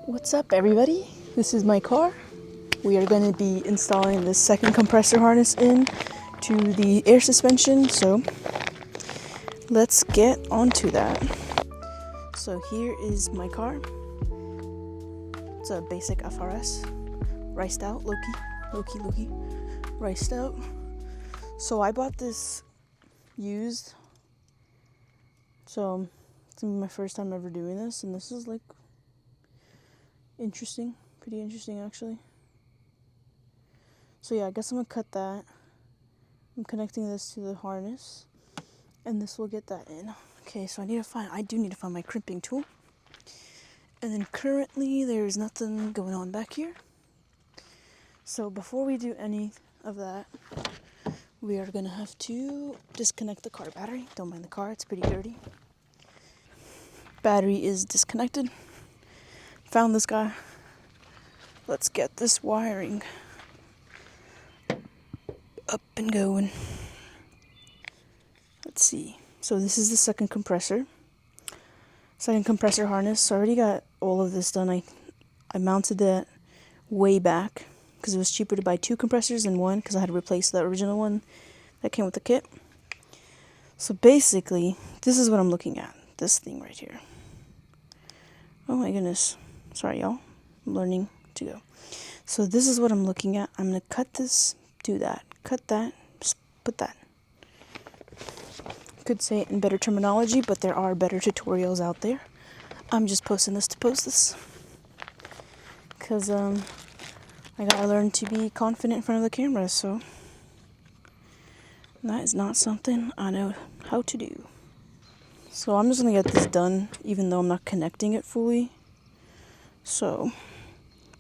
What's up, everybody? This is my car. We are going to be installing the second compressor harness in to the air suspension, so let's get on to that. So here is my car. It's a basic FRS, riced out, Loki, riced out. So I bought this used, so it's gonna be my first time ever doing this, and this is like interesting, pretty interesting actually. So yeah, I guess I'm gonna cut that. I'm connecting this to the harness, and this will get that in. Okay, so I do need to find my crimping tool. And then currently there's nothing going on back here. So before we do any of that, we are gonna have to disconnect the car battery. Don't mind the car, it's pretty dirty. Battery is disconnected. Found this guy. Let's get this wiring up and going. Let's see. So this is the second compressor harness. So I already got all of this done. I mounted that way back because it was cheaper to buy two compressors than one because I had to replace the original one that came with the kit. So basically, this is what I'm looking at. This thing right here. Oh my goodness. Sorry, y'all. I'm learning to go. So this is what I'm looking at. I'm going to cut this, do that, cut that, just put that. Could say it in better terminology, but there are better tutorials out there. I'm just posting this to post this. Because I gotta learn to be confident in front of the camera, so that is not something I know how to do. So I'm just gonna get this done, even though I'm not connecting it fully. So,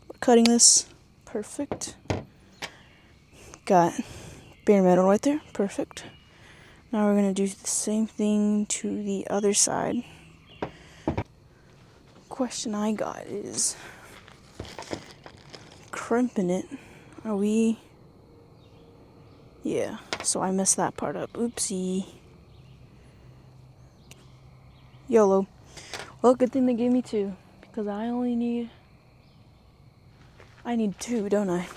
we're cutting this. Perfect. Got bare metal right there. Perfect. Now we're going to do the same thing to the other side. Question I got is, crimping it, are we... Yeah, so I messed that part up. Oopsie. YOLO. Well, good thing they gave me two, because I need two, don't I?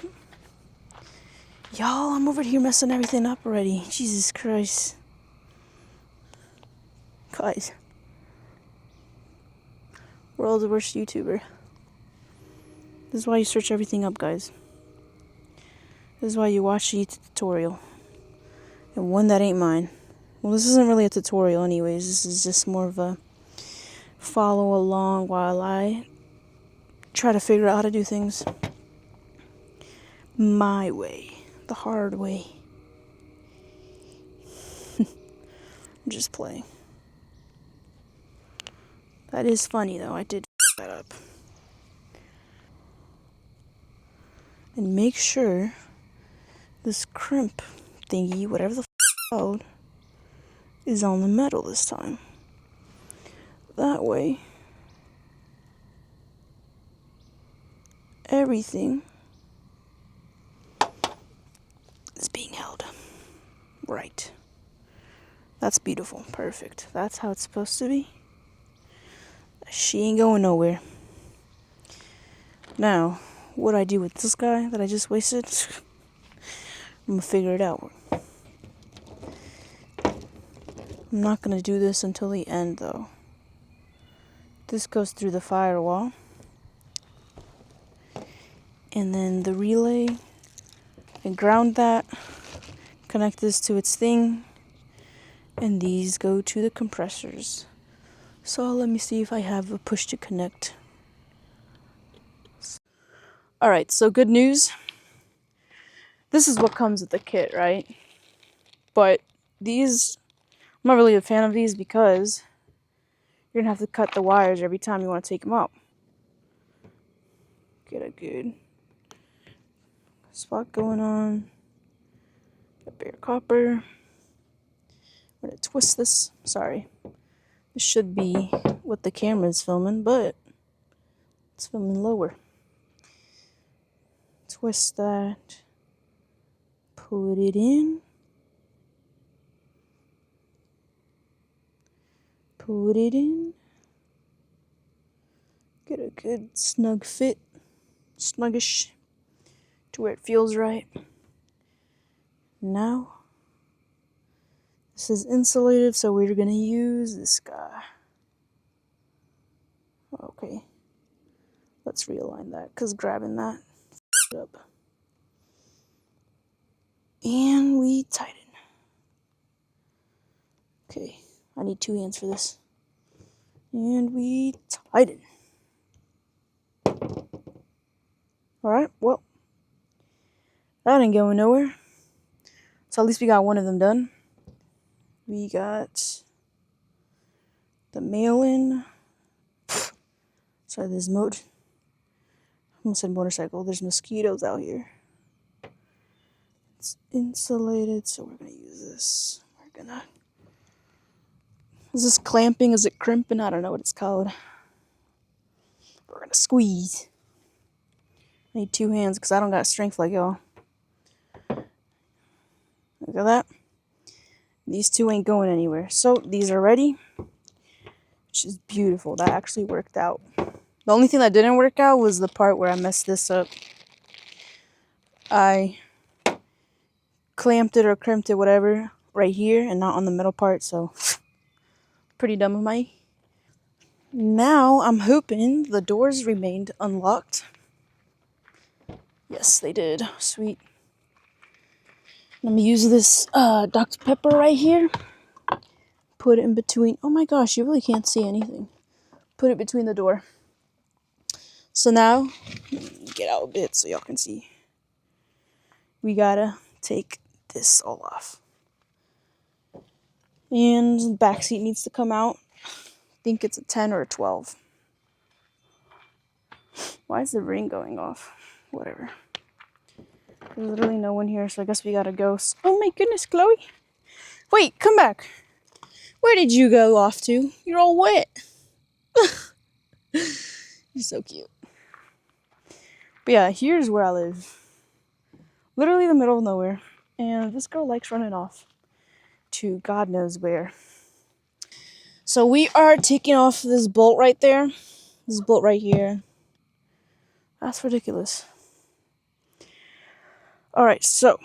Y'all, I'm over here messing everything up already. Jesus Christ. Guys. World's worst YouTuber. This is why you search everything up, guys. This is why you watch the tutorial. And one that ain't mine. Well, this isn't really a tutorial anyways. This is just more of a follow along while I try to figure out how to do things my way. The hard way. I'm just playing. That is funny though. I did that up. And make sure this crimp thingy, whatever the called, is on the metal this time. That way, everything is being held right. That's beautiful. Perfect. That's how it's supposed to be. She ain't going nowhere. Now, what I do with this guy that I just wasted, I'm gonna figure it out. I'm not gonna do this until the end though. This goes through the firewall. And then the relay, I ground that, connect this to its thing, and these go to the compressors. So let me see if I have a push to connect. Alright, so good news. This is what comes with the kit, right? But these, I'm not really a fan of these because you're gonna have to cut the wires every time you want to take them out. Get a good spot going on. A bare copper. I'm gonna twist this. Sorry. This should be what the camera is filming, but it's filming lower. Twist that. Put it in. Put it in. Get a good snug fit, snuggish, to where it feels right. Now, this is insulated, so we're gonna use this guy. Okay, let's realign that, because grabbing that up. And we tighten. Okay, I need 2 hands for this. And we tighten. Alright, well, that ain't going nowhere. So at least we got one of them done. We got the mail-in. Sorry, there's I almost said motorcycle. There's mosquitoes out here. It's insulated, so we're gonna use this. Is this clamping? Is it crimping? I don't know what it's called. We're gonna squeeze. I need 2 hands because I don't got strength like y'all. Look at that. These 2 ain't going anywhere. So these are ready, which is beautiful. That actually worked out. The only thing that didn't work out was the part where I messed this up. I clamped it or crimped it, whatever, right here and not on the middle part, so pretty dumb of me. Now I'm hoping the doors remained unlocked. Yes, they did. Sweet. Let me use this Dr. Pepper right here. Put it in between. Oh my gosh, you really can't see anything. Put it between the door. So now, get out a bit so y'all can see. We gotta take this all off. And the back seat needs to come out. I think it's a 10 or a 12. Why is the ring going off? Whatever. There's literally no one here, so I guess we gotta go. Oh my goodness, Chloe. Wait, come back. Where did you go off to? You're all wet. You're so cute. But yeah, here's where I live. Literally the middle of nowhere. And this girl likes running off to God knows where. So we are taking off this bolt right there. This bolt right here. That's ridiculous. Alright, so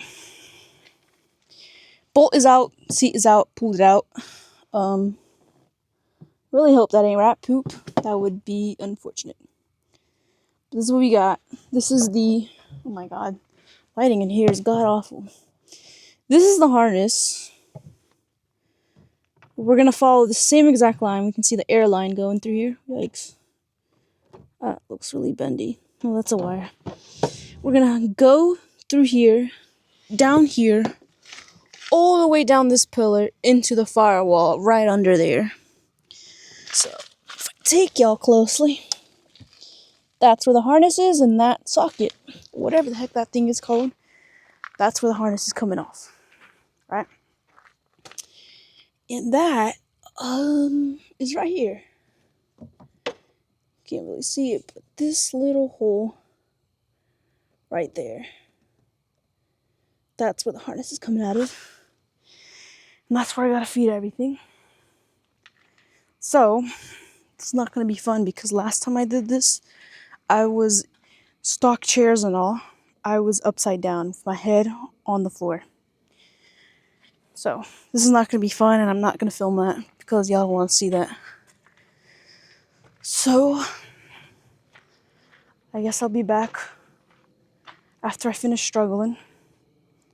bolt is out, seat is out, pulled it out. Really hope that ain't rat poop. That would be unfortunate. This is what we got. This is the, oh my god, lighting in here is god awful. This is the harness. We're gonna follow the same exact line. We can see the air line going through here. Yikes. That looks really bendy. Oh, that's a wire. We're gonna go through here, down here, all the way down this pillar into the firewall right under there. So, if I take y'all closely, that's where the harness is, and that socket, whatever the heck that thing is called, that's where the harness is coming off, right? And that, is right here. Can't really see it, but this little hole right there, that's where the harness is coming out of. And that's where I gotta feed everything. So, it's not gonna be fun because last time I did this, I was stock chairs and all. I was upside down with my head on the floor. So, this is not gonna be fun and I'm not gonna film that because y'all wanna see that. So, I guess I'll be back after I finish struggling.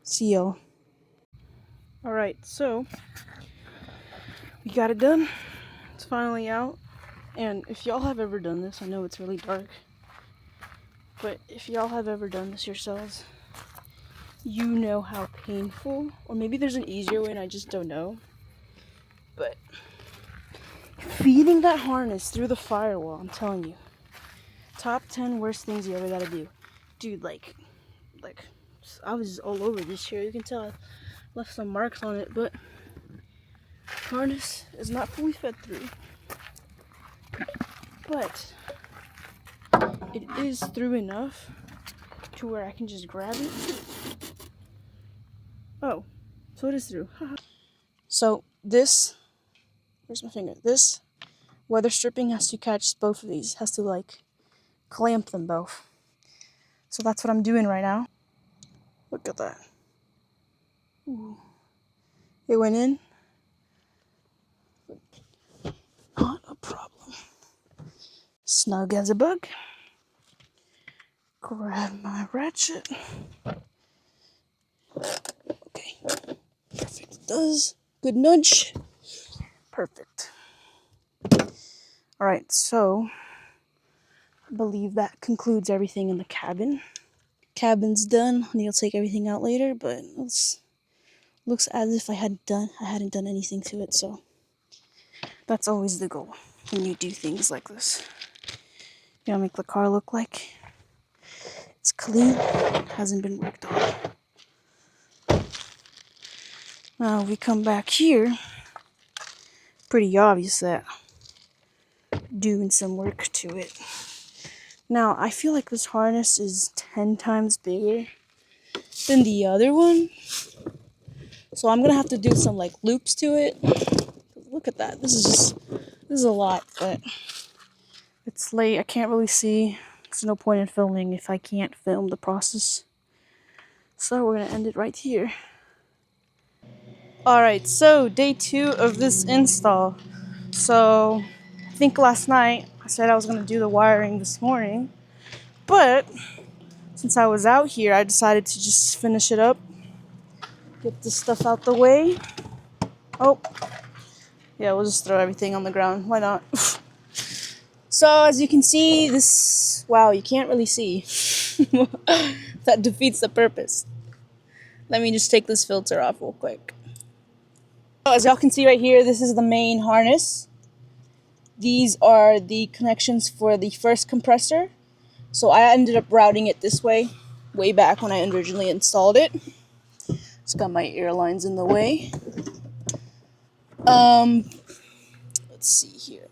See y'all. Alright, so we got it done. It's finally out. And if y'all have ever done this, I know it's really dark, but if y'all have ever done this yourselves, you know how painful, or maybe there's an easier way and I just don't know, but feeding that harness through the firewall, I'm telling you, top 10 worst things you ever gotta do. Dude, like, I was just all over this chair. You can tell I left some marks on it, but harness is not fully fed through. But it is through enough to where I can just grab it. Oh, so it is through. So this, where's my finger? This weather stripping has to catch both of these, has to like clamp them both. So that's what I'm doing right now. Look at that. Ooh. It went in. Not a problem. Snug as a bug. Grab my ratchet. Okay. Perfect. It does. Good nudge. Perfect. Alright, so I believe that concludes everything in the cabin. Cabin's done. I need to take everything out later, but it looks as if I hadn't done anything to it, so that's always the goal when you do things like this. You gotta make the car look like it's clean, hasn't been worked on. Now we come back here, pretty obvious that doing some work to it. Now I feel like this harness is 10 times bigger than the other one, so I'm gonna have to do some like loops to it. Look at that, this is a lot, but it's late, I can't really see. There's no point in filming if I can't film the process. So we're gonna end it right here. Alright, so day 2 of this install. So I think last night I said I was gonna do the wiring this morning, but since I was out here, I decided to just finish it up, get this stuff out the way. Oh, yeah, we'll just throw everything on the ground. Why not? So as you can see, this, wow, you can't really see. That defeats the purpose. Let me just take this filter off real quick. So as y'all can see right here, this is the main harness. These are the connections for the first compressor. So I ended up routing it this way back when I originally installed it. It's got my air lines in the way. Let's see here.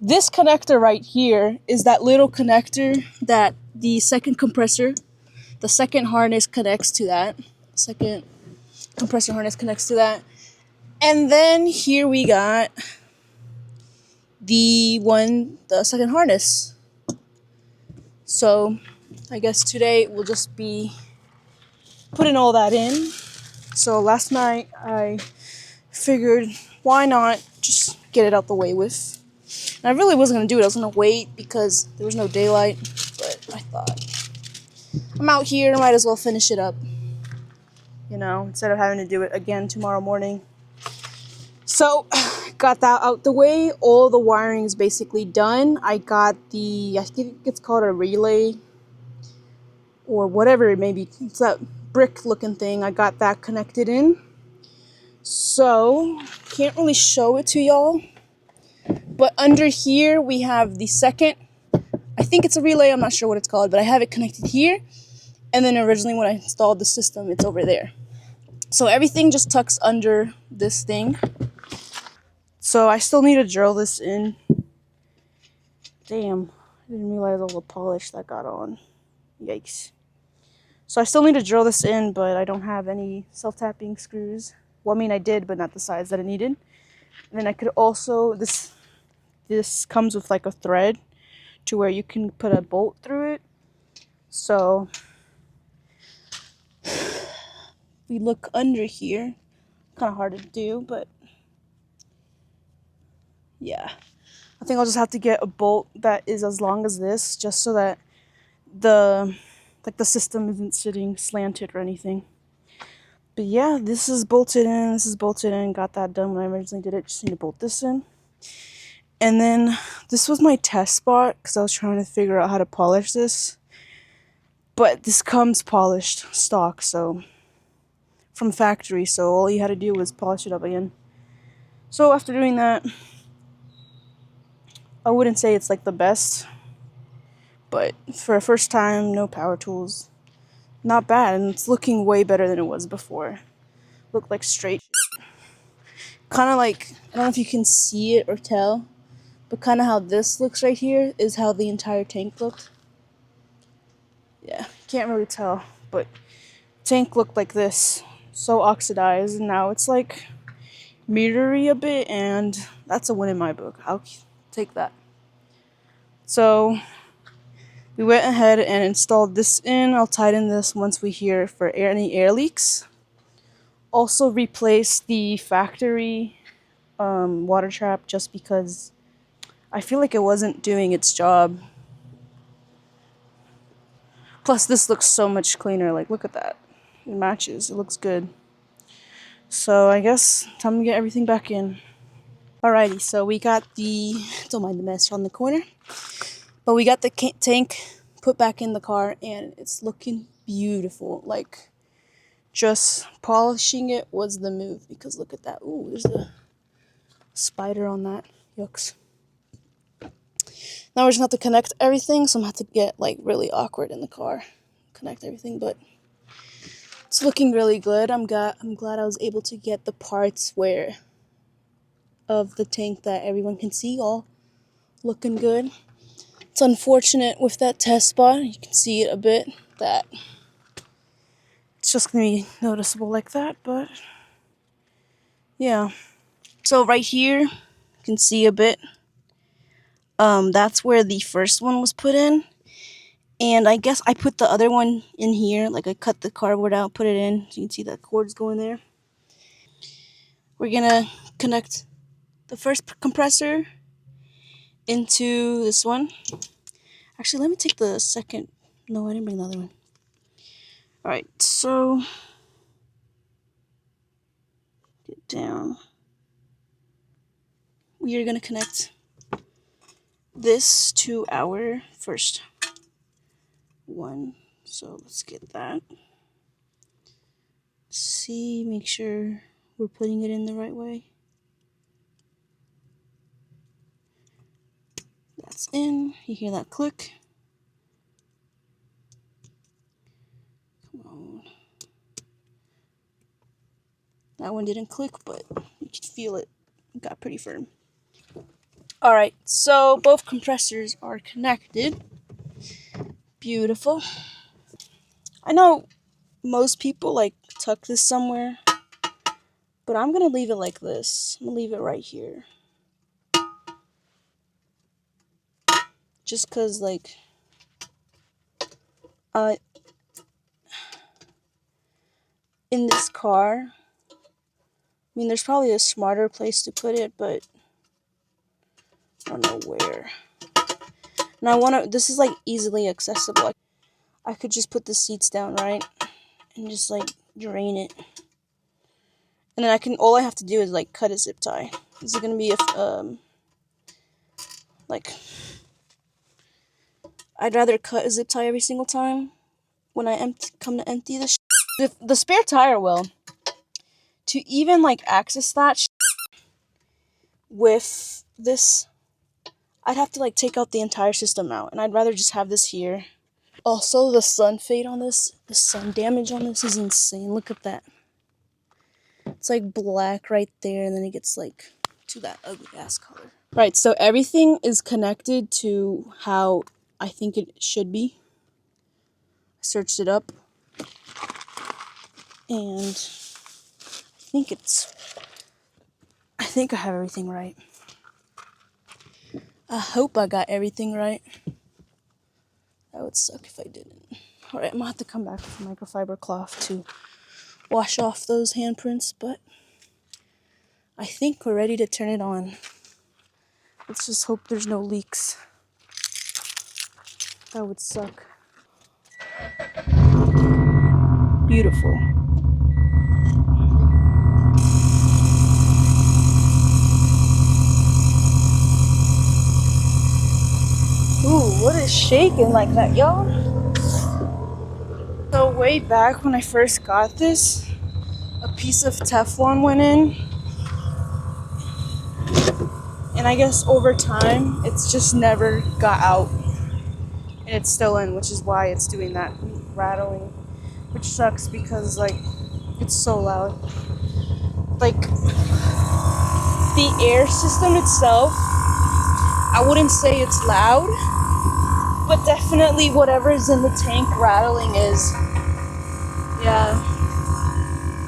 This connector right here is that little connector that the second compressor, the second harness connects to that. Second compressor harness connects to that. And then here we got the second harness. So I guess today we'll just be putting all that in. So last night I figured why not just get it out the way with. And I really wasn't going to do it. I was going to wait because there was no daylight. But I thought, I'm out here, might as well finish it up. You know, instead of having to do it again tomorrow morning. So, got that out the way. All the wiring is basically done. I got I think it's called a relay. Or whatever it may be. It's that brick looking thing. I got that connected in. So, can't really show it to y'all. But under here, we have the second, I think it's a relay, I'm not sure what it's called, but I have it connected here. And then originally when I installed the system, it's over there. So everything just tucks under this thing. So I still need to drill this in. Damn, I didn't realize all the polish that got on. Yikes. So I still need to drill this in, but I don't have any self-tapping screws. Well, I mean, I did, but not the size that I needed. And then I could also, this comes with like a thread to where you can put a bolt through it. So we look under here. Kind of hard to do, but yeah. I think I'll just have to get a bolt that is as long as this, just so that the system isn't sitting slanted or anything. But yeah, this is bolted in, got that done when I originally did it. Just need to bolt this in. And then this was my test spot because I was trying to figure out how to polish this. But this comes polished stock, so from factory, so all you had to do was polish it up again. So after doing that, I wouldn't say it's like the best, but for a first time, no power tools, not bad, and it's looking way better than it was before. Looked like straight shit. Kind of like, I don't know if you can see it or tell, but kind of how this looks right here is how the entire tank looked. Yeah, can't really tell, but tank looked like this, so oxidized, and now it's like mirrory a bit, and that's a win in my book. I'll take take that. So we went ahead and installed this in. I'll tighten this once we hear for any air leaks. Also replace the factory water trap just because I feel like it wasn't doing its job. Plus this looks so much cleaner. Like, look at that. It matches. It looks good. So I guess time to get everything back in. Alrighty, so we got the, don't mind the mess on the corner, but we got the tank put back in the car and it's looking beautiful. Like, just polishing it was the move because look at that. Ooh, there's a spider on that. Yucks. Now we're just gonna have to connect everything, so I'm gonna have to get like really awkward in the car, connect everything, but it's looking really good. I'm glad I was able to get the parts where of the tank that everyone can see all looking good. It's unfortunate with that test spot, you can see it a bit, that it's just gonna be noticeable like that, but yeah. So right here, you can see a bit. That's where the first one was put in. And I guess I put the other one in here, like I cut the cardboard out, put it in, so you can see that cord's going there. We're gonna connect the first compressor into this one. Actually, let me take the second. No, I didn't bring the other one. Alright, so get down. We are gonna connect this to our first one. So let's get that. See, make sure we're putting it in the right way. That's in. You hear that click? Come on. That one didn't click, but you can feel it. It got pretty firm. Alright, so both compressors are connected. Beautiful. I know most people like tuck this somewhere, but I'm gonna leave it like this. I'm gonna leave it right here. Just cause like in this car, I mean there's probably a smarter place to put it, but I don't know where. And this is like easily accessible. I could just put the seats down, right? And just like drain it. And then all I have to do is like cut a zip tie. Is it gonna be like, I'd rather cut a zip tie every single time when I come to empty the the spare tire will. To even like access that with this, I'd have to like take out the entire system out, and I'd rather just have this here. Also, the sun fade on this, the sun damage on this is insane. Look at that. It's like black right there, and then it gets like to that ugly ass color. Right, so everything is connected to how I think it should be. I searched it up, and I think I have everything right. I hope I got everything right. That would suck if I didn't. Alright, I'm gonna have to come back with a microfiber cloth to wash off those handprints, but I think we're ready to turn it on. Let's just hope there's no leaks. That would suck. Beautiful. Ooh, what is shaking like that, y'all? So way back when I first got this, a piece of Teflon went in. And I guess over time, it's just never got out. And it's still in, which is why it's doing that rattling. Which sucks because, like, it's so loud. Like, the air system itself, I wouldn't say it's loud, but definitely whatever is in the tank rattling is. Yeah.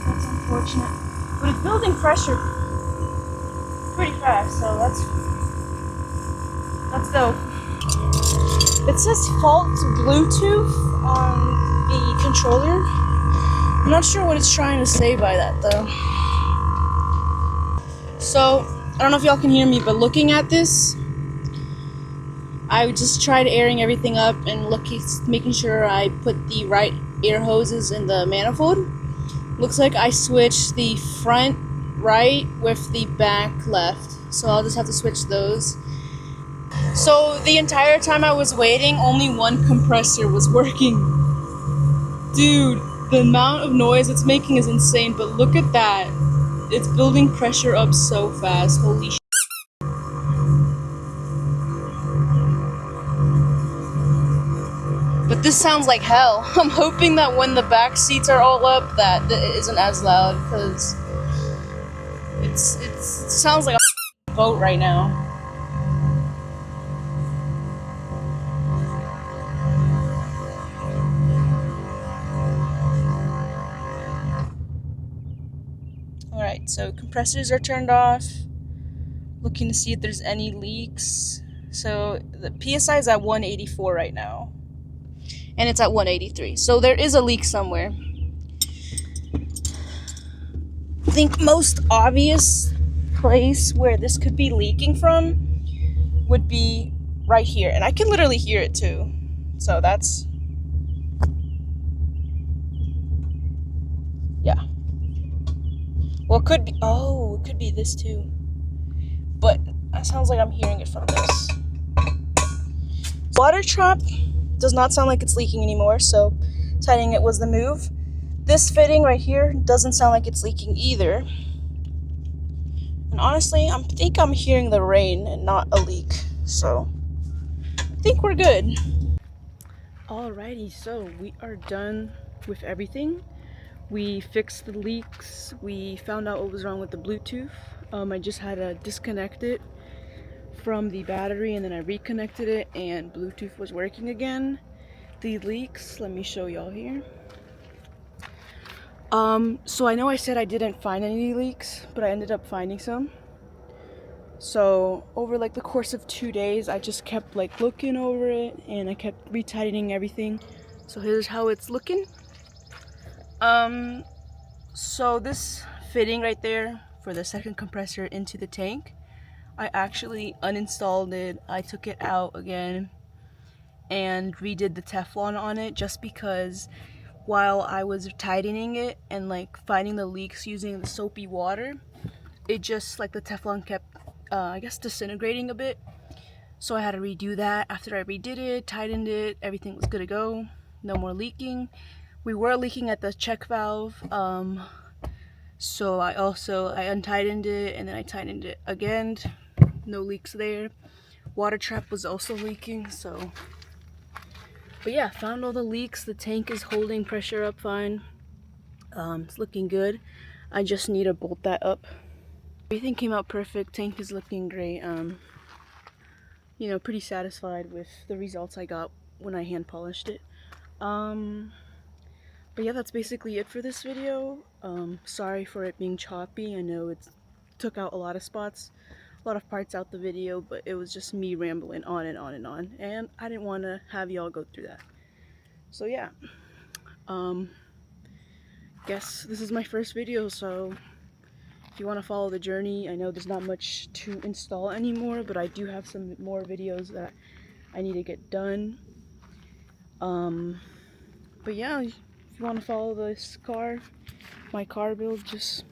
That's unfortunate. But it's building pressure pretty fast, so that's That's dope. It says fault Bluetooth on the controller. I'm not sure what it's trying to say by that though. So, I don't know if y'all can hear me, but looking at this, I just tried airing everything up and making sure I put the right air hoses in the manifold. Looks like I switched the front right with the back left. So I'll just have to switch those. So the entire time I was waiting, only one compressor was working. Dude, the amount of noise it's making is insane, but look at that. It's building pressure up so fast. Holy shit. But this sounds like hell. I'm hoping that when the back seats are all up that it isn't as loud, because it sounds like a boat right now. Alright, so compressors are turned off. Looking to see if there's any leaks. So the PSI is at 184 right now. And it's at 183. So there is a leak somewhere. I think most obvious place where this could be leaking from would be right here. And I can literally hear it too. So that's... yeah. Well, it could be... oh, it could be this too. But that sounds like I'm hearing it from this. Water trap does not sound like it's leaking anymore, so tightening it was the move. This fitting right here doesn't sound like it's leaking either. And honestly, I think I'm hearing the rain and not a leak. So I think we're good. Alrighty, so we are done with everything. We fixed the leaks. We found out what was wrong with the Bluetooth. I just had to disconnect it from the battery and then I reconnected it and Bluetooth was working again. The leaks, let me show y'all here. So I know I said I didn't find any leaks, but I ended up finding some. So over like the course of 2 days, I just kept like looking over it and I kept retightening everything. So here's how it's looking. So this fitting right there for the second compressor into the tank, I actually uninstalled it. I took it out again and redid the Teflon on it just because while I was tightening it and like finding the leaks using the soapy water, it just like the Teflon kept I guess disintegrating a bit. So I had to redo that. After I redid it, tightened it, everything was good to go. No more leaking. We were leaking at the check valve. So I untightened it and then I tightened it again. No leaks there. Water trap was also leaking, so. But yeah, found all the leaks. The tank is holding pressure up fine. It's looking good. I just need to bolt that up. Everything came out perfect. Tank is looking great. You know, pretty satisfied with the results I got when I hand polished it. But yeah, that's basically it for this video. Sorry for it being choppy. I know it took out a lot of spots, a lot of parts out the video, but it was just me rambling on and on and on, and I didn't want to have y'all go through that. So yeah, guess this is my first video, so if you want to follow the journey, I know there's not much to install anymore, but I do have some more videos that I need to get done. But yeah, if you want to follow this car, my car build, just,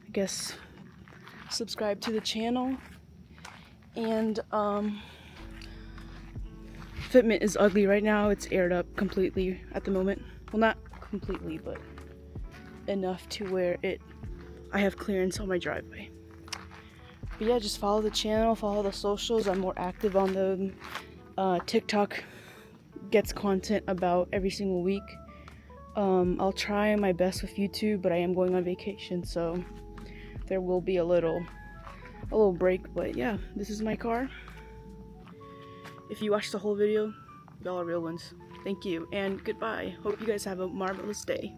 I guess, subscribe to the channel. And fitment is ugly right now. It's aired up completely at the moment. Well, not completely, but enough to where I have clearance on my driveway. But yeah, just follow the channel, follow the socials. I'm more active on the TikTok gets content about every single week. I'll try my best with YouTube, but I am going on vacation, so there will be a little break. But yeah, this is my car. If you watched the whole video, y'all are real ones. Thank you and goodbye. Hope you guys have a marvelous day.